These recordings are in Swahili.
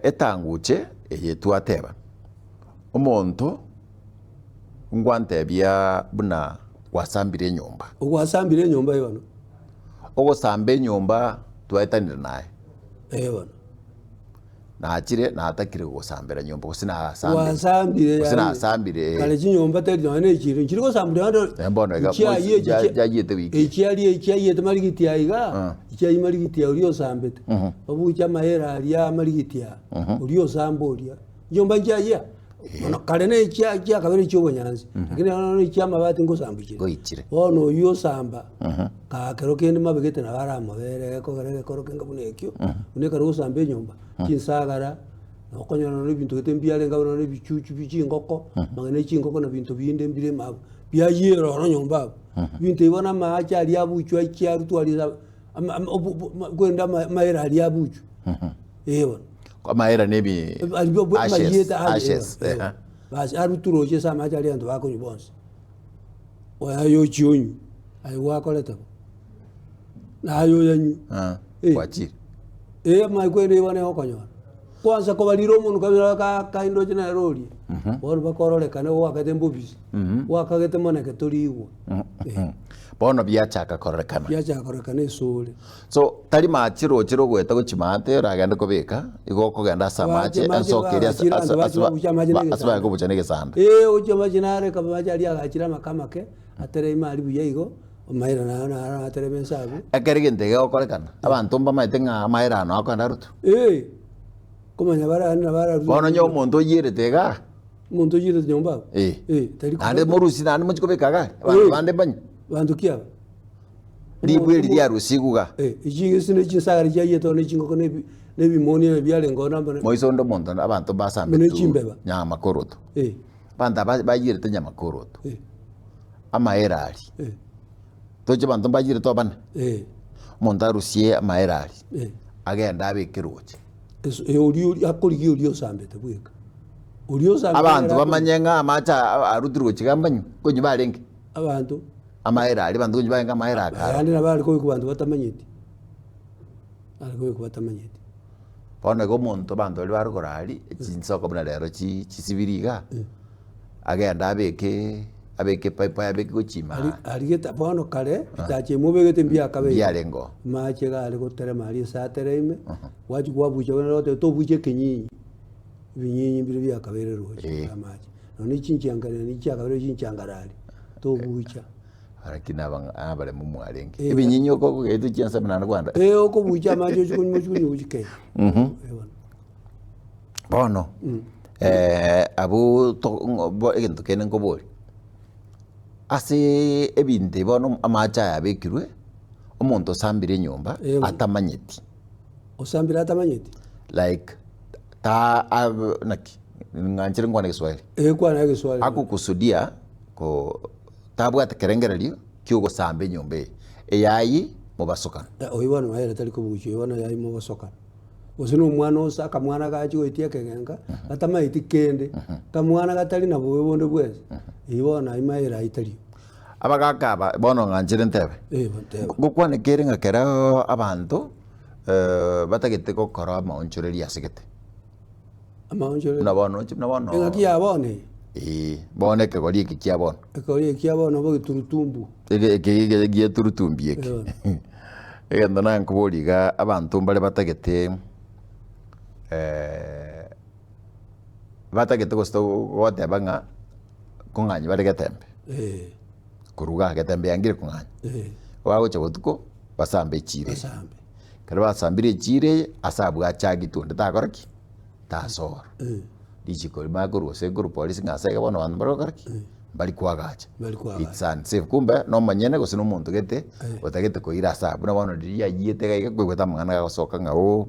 etanguche twateba omonto ngwantebia buna wasambire enyomba Ogwasambire enyomba yono ogosamba enyomba twaetanire naye yono nachire natakire gosambira nyomba wasambire kale chinyomba tedi none chiro chiri gosambira ndo embono yagiyete wiki ichiayete marigiti aiga ichiayi marigiti uriyo sambete obucha mahera alia marigiti uriyo samboria nyomba nchiaya kale ne ichiya kabere cyo bonyanzi lakini none ichiyama bati ngosambikire goichire ono yo samba ka kero kende mabegete na bara mabere ko kare koro kenga bunekyo uneka gosamba enyomba chinsagara okonyana no bintu getembiale ngabona no bichuchu bichingoko mangene chingoko na bintu binde mbire mabo byayero no nyomba bintu ibona maacha ali abuchu achi twali kwenda mahera ali abuchu ewa kwa mahera nebi ashes basi aruturoje sama acha ali ando bako nyibonse oyayo chionyu ayi wakoleta nayo yanyu kwachiri mai kwende ibone okonyona kwanza ko baliro umuntu kabira kaindo jina roli bor bakorolekane wakate mbubisi wakagete moneke toliwo bono byachaka korrekana isole so tari machiro chiro gweta gochimate ragenda kobeka igoko genda samache ansokeria asaba ko buchanege sanda ocho majinare kabaja ali agachira makamake atere imali buyigo omaira na atere bensabu akerigente gokorekana abantu mbamaitenga maira no akanda rutu komanya bara bono nyo muntu yiretega muntu yirete nyomba tari ande morusi nani muchikobekaga bande banyi bantu kia libweli dia rusiguga ichi sine chinsagara chayeto ne chingoko nebimoni nebyale ngona moiso ndo muntu abantu basambe nyama koroto banda bayirete nyama koroto amaerali toje bantu bayirete abana muntu arusie amaerali agenda abekeroche uri akori uri osambete bweka uri osambete abantu bamanyenga amacha arutirwe chigambanyu konyi barenge abantu amaera ali bantu konyi barenga amaera kandi nabali ko kubantu batamanyiti ali ko batamanyiti pone go muntu bantu bali barugorali chinsoko buna lero chisibiriga agenda abeke paipa abeke gochima aligeta bono kale tache mubegete mbia kabe byalengo mache gale ko tere mali sa tereme waji kwa buche wote to buche kinyi binyinyi biri bya kabere roje amache noni chinchangare ni chakabere chinchangarali to bucha arakina abale mumwalenge ebinyinyi okoko getu chensa banana kwanda oko bucha mache chukunyi uchike bono abu to egento kenen kobori ase ebinte bono amacha yabekirwe omuntu sambire nyomba atamanyeti osambira atamanyeti like ta naki nganchire ngwane Kiswahili kwana Kiswahili akukusudia ko tabwa tekerengerelio kyugo sambe nyombe eyayi mubasokana oyibona mahera tali kubuchi oyibona yayi mubasokana osino mwana osaka mwana gachi wetia kegenga atamaiti kende kamwana gatali na bwebonde bwese ibona imahera itali abagaka bono nganchire ntebe gukwane keringa kera abantu batagete gukora amaonchoreri asegete amaonchoreri nabono engaki yabone bone ke gori ki kiabon bo turutumbu ke turutumbi eke egenda nankuboriga abantu mbale batagete gosto gotebanga kunganyi bari gatembe kuruga gatembe yangire kunganyi wagocha gotuko basambe chire kare basambire chire asabwa chagitu ndakoraki tasor dichiko maguru se guru polisi ngasega bono bantu barokaraki bali kwagacha it's unsafe kumbe no manyene gusino muntu gete otagete koira sabu na bono diya yete gaiga kwegweta mwana gasoka ngao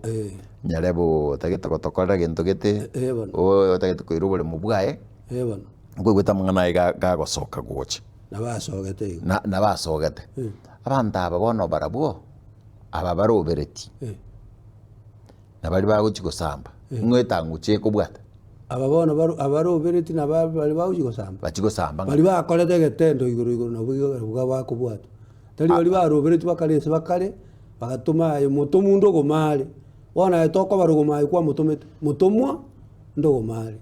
nyarebo otagete gotokora gento gete otagete koira bole mubwae kwegweta mwana ga gosoka goche na basogete abantu aba bono barabuo aba barobereti nabali baguchiko samba ngwetanguche kubwata ababona abarobereti na bali bauchiko samba bali bakolete getendo iguru na buga bakubwata tali bali barobereti bakalese bakale bagatuma ayo moto mundo gomale Ona etoko barugumai kwa mutumite mutumwa ndugumari